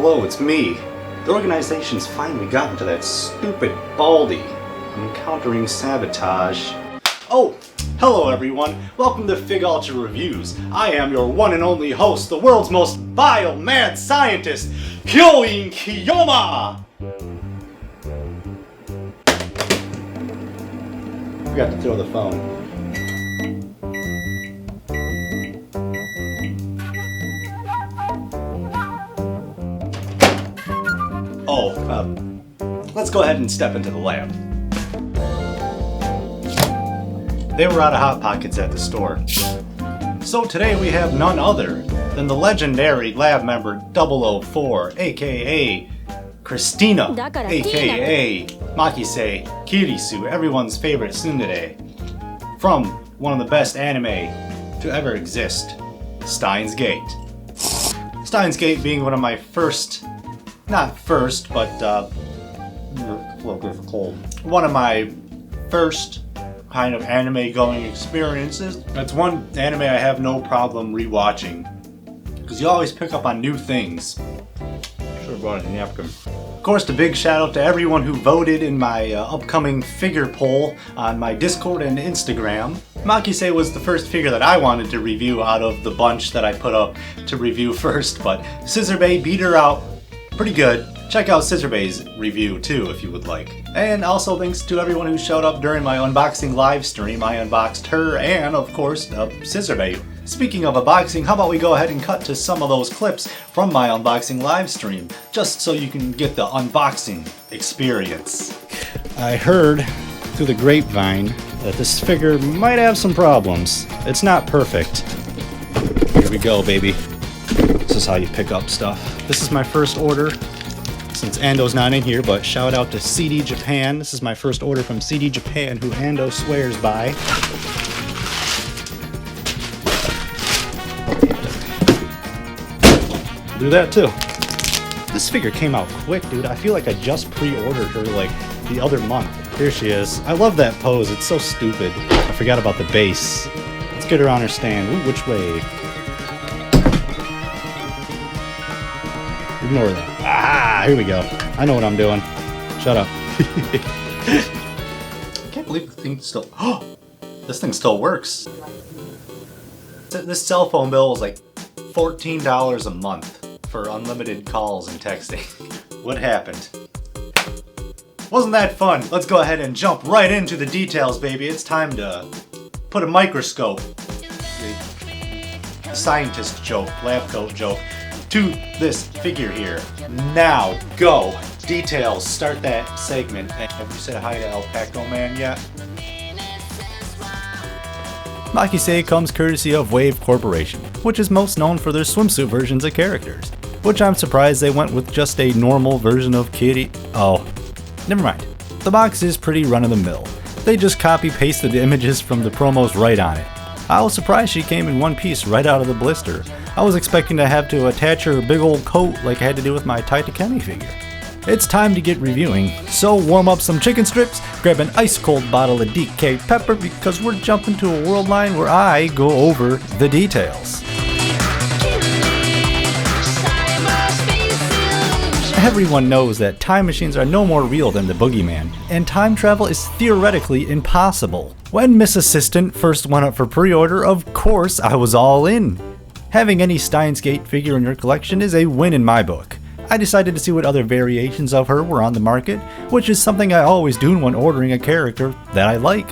Hello, it's me. The organization's finally gotten to that stupid Baldy. I'm encountering sabotage. Oh, hello everyone. Welcome to Fig Ultra Reviews. I am your one and only host, the world's most vile mad scientist, Hyoin Kiyoma! Forgot to throw the phone. Let's go ahead and step into the lab. They were out of Hot Pockets at the store. So today we have none other than the legendary lab member 004, aka Christina, aka Makise Kurisu, everyone's favorite tsundere, from one of the best anime to ever exist, Steins Gate. Steins Gate being one of my first, not first, but one of my first kind of anime going experiences. It's one anime I have no problem rewatching because you always pick up on new things. Should have brought a napkin. Of course, a big shout out to everyone who voted in my upcoming figure poll on my Discord and Instagram. Makise was the first figure that I wanted to review out of the bunch that I put up to review first, but Scissorbay beat her out pretty good. Check out Scissorbay's review too if you would like. And also thanks to everyone who showed up during my unboxing live stream. I unboxed her and of course Scissorbay. Speaking of unboxing, how about we go ahead and cut to some of those clips from my unboxing live stream, just so you can get the unboxing experience. I heard through the grapevine that this figure might have some problems. It's not perfect. Here we go, baby. This is how you pick up stuff. This is my first order. Since Ando's not in here, but shout out to CD Japan. This is my first order from CD Japan, who Ando swears by. Do that too. This figure came out quick, dude. I feel like I just pre-ordered her like the other month. Here she is. I love that pose. It's so stupid. I forgot about the base. Let's get her on her stand. Ooh, which way? Ignore that. Ah, here we go. I know what I'm doing. Shut up. I can't believe the thing still... Oh! This thing still works. This cell phone bill was like $14 a month for unlimited calls and texting. What happened? Wasn't that fun? Let's go ahead and jump right into the details, baby. It's time to put a microscope, a scientist joke, lab coat joke, to this figure here. Now, go! Details, start that segment. Have you said hi to Alpaco Man yet? Makise comes courtesy of Wave Corporation, which is most known for their swimsuit versions of characters. Which I'm surprised they went with just a normal version of Kitty. Oh, never mind. The box is pretty run-of-the-mill. They just copy-pasted the images from the promos right on it. I was surprised she came in one piece right out of the blister. I was expecting to have to attach her big old coat like I had to do with my Taitakemi figure. It's time to get reviewing, so warm up some chicken strips, grab an ice cold bottle of DK pepper because we're jumping to a world line where I go over the details. Everyone knows that time machines are no more real than the boogeyman, and time travel is theoretically impossible. When Miss Assistant first went up for pre-order, of course I was all in. Having any Steins Gate figure in your collection is a win in my book. I decided to see what other variations of her were on the market, which is something I always do when ordering a character that I like.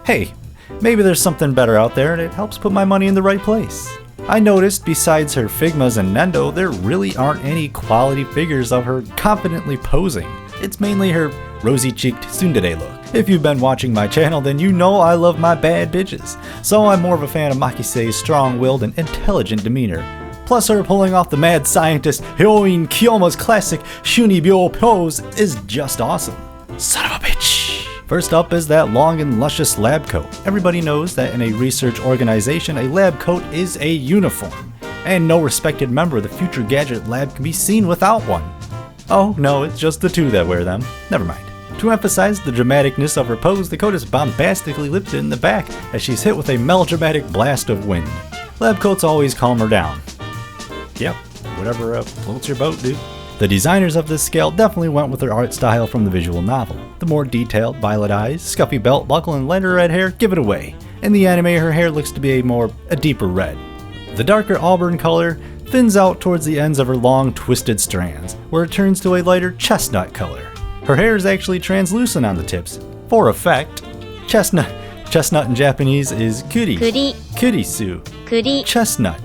Hey, maybe there's something better out there and it helps put my money in the right place. I noticed besides her Figmas and Nendo, there really aren't any quality figures of her confidently posing. It's mainly her rosy-cheeked tsundere look. If you've been watching my channel, then you know I love my bad bitches, so I'm more of a fan of Makise's strong-willed and intelligent demeanor. Plus her pulling off the mad scientist Hyoin Kiyoma's classic Shunibyo pose is just awesome. Son of a bitch! First up is that long and luscious lab coat. Everybody knows that in a research organization, a lab coat is a uniform, and no respected member of the Future Gadget Lab can be seen without one. Oh, no, it's just the two that wear them. Never mind. To emphasize the dramaticness of her pose, the coat is bombastically lifted in the back as she's hit with a melodramatic blast of wind. Lab coats always calm her down. Yep, whatever floats your boat, dude. The designers of this scale definitely went with their art style from the visual novel. The more detailed violet eyes, scuffy belt buckle, and lighter red hair give it away. In the anime, her hair looks to be a deeper red. The darker auburn color thins out towards the ends of her long, twisted strands, where it turns to a lighter chestnut color. Her hair is actually translucent on the tips, for effect. Chestnut in Japanese is Kurisu. Chestnut.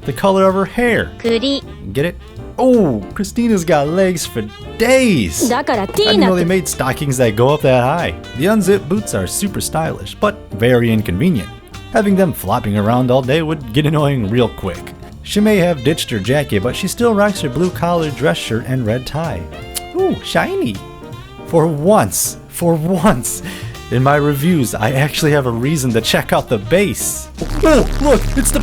The color of her hair. Get it? Oh, Christina's got legs for days! I didn't know they made stockings that go up that high. The unzipped boots are super stylish, but very inconvenient. Having them flopping around all day would get annoying real quick. She may have ditched her jacket, but she still rocks her blue collared dress shirt and red tie. Ooh, shiny! For once, in my reviews, I actually have a reason to check out the bass. Oh, look, it's the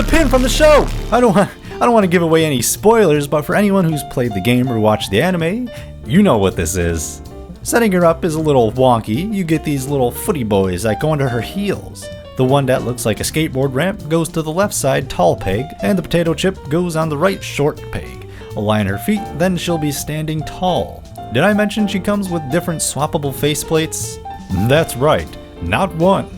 pin from the show! I don't want to give away any spoilers, but for anyone who's played the game or watched the anime, you know what this is. Setting her up is a little wonky. You get these little footy boys that go under her heels. The one that looks like a skateboard ramp goes to the left side tall peg, and the potato chip goes on the right short peg. Align her feet, then she'll be standing tall. Did I mention she comes with different swappable faceplates? That's right, not one,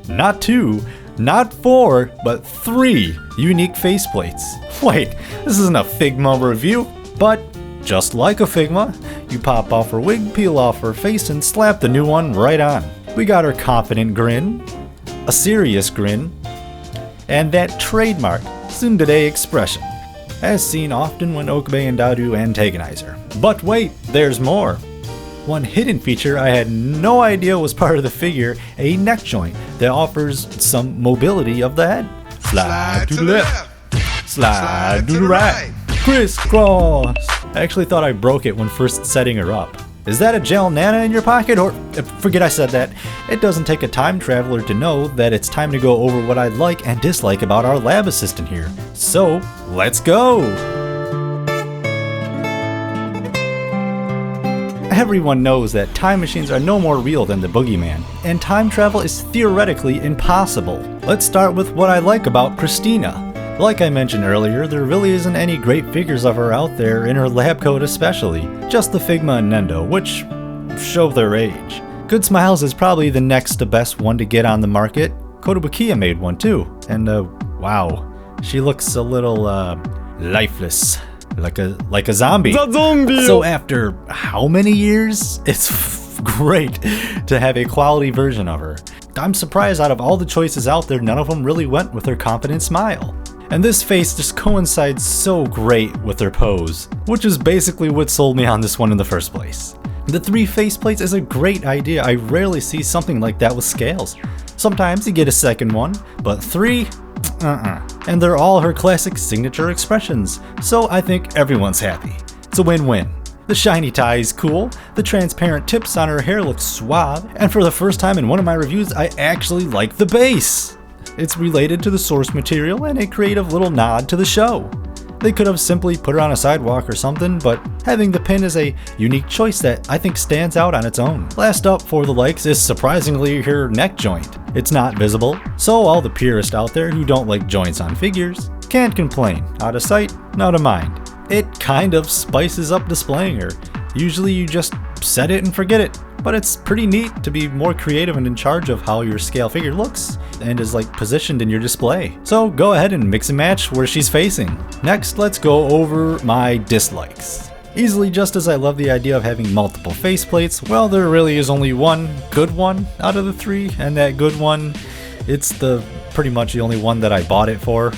not two, not four, but 3 unique faceplates. Wait, this isn't a Figma review, but just like a Figma, you pop off her wig, peel off her face, and slap the new one right on. We got her confident grin, a serious grin, and that trademark tsundere expression, as seen often when Okabe and Dadu antagonize her. But wait, there's more. One hidden feature I had no idea was part of the figure, a neck joint that offers some mobility of the head. Slide to the left, slide to the right, crisscross. I actually thought I broke it when first setting her up. Is that a gel nana in your pocket? Or, forget I said that. It doesn't take a time traveler to know that it's time to go over what I like and dislike about our lab assistant here. So, let's go! Everyone knows that time machines are no more real than the boogeyman, and time travel is theoretically impossible. Let's start with what I like about Christina. Like I mentioned earlier, there really isn't any great figures of her out there, in her lab coat especially. Just the Figma and Nendo, which show their age. Good Smiles is probably the next to best one to get on the market. Kotobukiya made one too, and wow, she looks a little lifeless. Like a zombie. So after how many years? It's great to have a quality version of her. I'm surprised out of all the choices out there, none of them really went with her confident smile. And this face just coincides so great with her pose, which is basically what sold me on this one in the first place. The 3 faceplates is a great idea. I rarely see something like that with scales. Sometimes you get a second one, but 3? And they're all her classic signature expressions, so I think everyone's happy. It's a win-win. The shiny tie is cool, the transparent tips on her hair look suave, and for the first time in one of my reviews, I actually like the bass. It's related to the source material and a creative little nod to the show. They could have simply put her on a sidewalk or something, but having the pin is a unique choice that I think stands out on its own. Last up for the likes is surprisingly her neck joint. It's not visible, so all the purists out there who don't like joints on figures can't complain. Out of sight, out of mind. It kind of spices up displaying her. Usually you just set it and forget it, but it's pretty neat to be more creative and in charge of how your scale figure looks and is positioned in your display. So go ahead and mix and match where she's facing. Next, let's go over my dislikes. Easily, just as I love the idea of having multiple faceplates, well, there really is only one good one out of the 3, and that good one, it's pretty much the only one that I bought it for.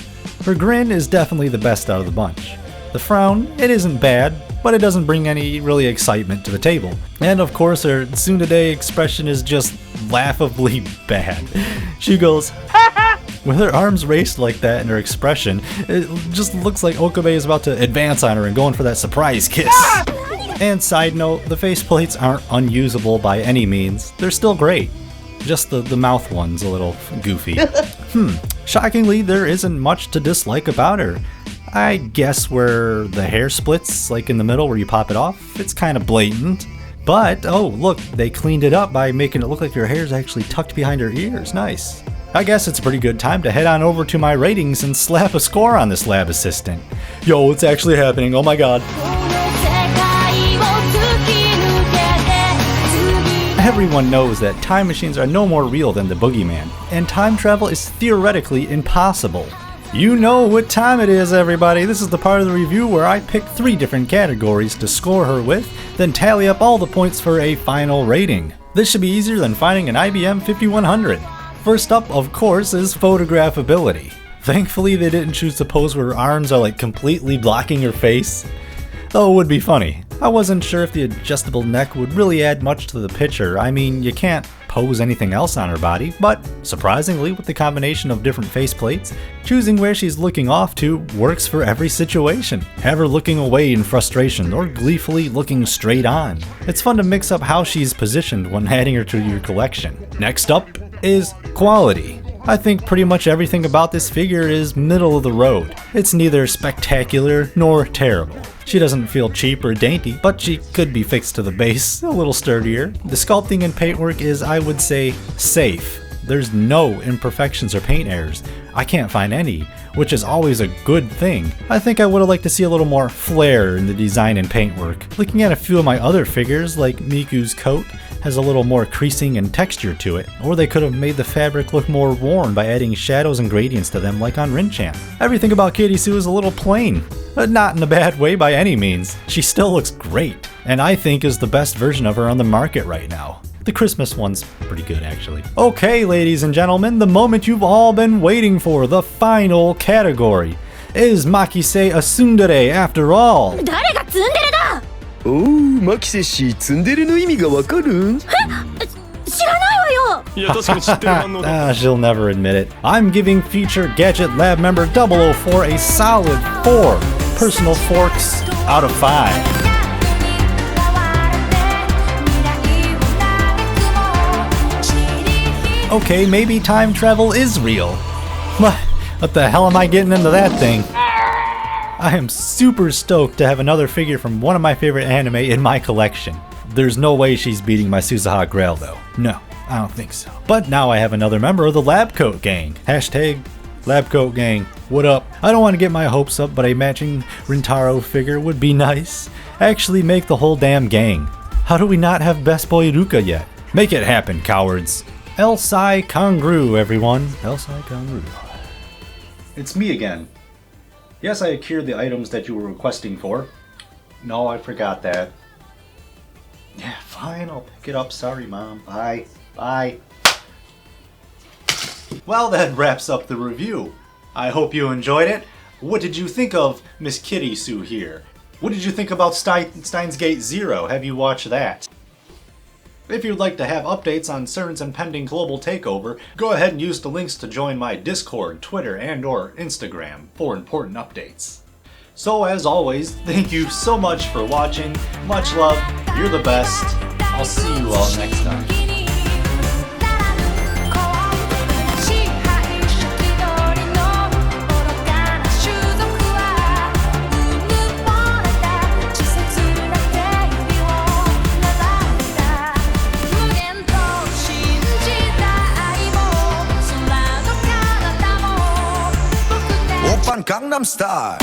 Her grin is definitely the best out of the bunch. The frown, it isn't bad, but it doesn't bring any really excitement to the table. And of course, her tsundere expression is just laughably bad. She goes, ha! With her arms raised like that and her expression, it just looks like Okabe is about to advance on her and going for that surprise kiss. And side note, the faceplates aren't unusable by any means. They're still great. Just the mouth one's a little goofy. Shockingly, there isn't much to dislike about her. I guess where the hair splits, like in the middle where you pop it off, it's kind of blatant. But, oh look, they cleaned it up by making it look like her hair's actually tucked behind her ears. Nice. I guess it's a pretty good time to head on over to my ratings and slap a score on this lab assistant. Yo, it's actually happening, oh my god. Everyone knows that time machines are no more real than the boogeyman, and time travel is theoretically impossible. You know what time it is, everybody. This is the part of the review where I pick 3 different categories to score her with, then tally up all the points for a final rating. This should be easier than finding an IBM 5100. First up, of course, is photographability. Thankfully, they didn't choose to pose where her arms are like completely blocking her face. Though it would be funny. I wasn't sure if the adjustable neck would really add much to the picture. I mean, you can't pose anything else on her body, but surprisingly, with the combination of different faceplates, choosing where she's looking off to works for every situation. Have her looking away in frustration or gleefully looking straight on. It's fun to mix up how she's positioned when adding her to your collection. Next up is quality. I think pretty much everything about this figure is middle of the road. It's neither spectacular nor terrible. She doesn't feel cheap or dainty, but she could be fixed to the base, a little sturdier. The sculpting and paintwork is, I would say, safe. There's no imperfections or paint errors. I can't find any, which is always a good thing. I think I would have liked to see a little more flair in the design and paintwork. Looking at a few of my other figures, like Miku's coat, has a little more creasing and texture to it, or they could have made the fabric look more worn by adding shadows and gradients to them like on Rinchan. Everything about Kurisu is a little plain, but not in a bad way by any means. She still looks great, and I think is the best version of her on the market right now. The Christmas one's pretty good, actually. Okay, ladies and gentlemen, the moment you've all been waiting for, the final category. Is Makise a tsundere after all? 誰がツンデレだ。おう、マキセ氏、ツンデレの意味がわかる？知らないわよ。いや、確かに知ってる反応だ。She'll never admit it. I'm giving Future Gadget Lab Member 004 a solid 4 personal forks out of 5. Okay, maybe time travel is real. What the hell am I getting into that thing? I am super stoked to have another figure from one of my favorite anime in my collection. There's no way she's beating my Susaha Grail though. No, I don't think so. But now I have another member of the Lab Coat Gang. Hashtag Lab Coat Gang. What up? I don't want to get my hopes up, but a matching Rintaro figure would be nice. Actually make the whole damn gang. How do we not have Best Boy Ruka yet? Make it happen, cowards. Elsai Kangru, everyone. Elsai Kangru. It's me again. Yes, I acquired the items that you were requesting for. No, I forgot that. Yeah, fine, I'll pick it up. Sorry, Mom. Bye. Bye. Well, that wraps up the review. I hope you enjoyed it. What did you think of Miss Kurisu here? What did you think about Steins Gate Zero? Have you watched that? If you'd like to have updates on CERN's impending global takeover, go ahead and use the links to join my Discord, Twitter, and/or Instagram for important updates. So as always, thank you so much for watching. Much love, you're the best. I'll see you all next time. Gangnam Style.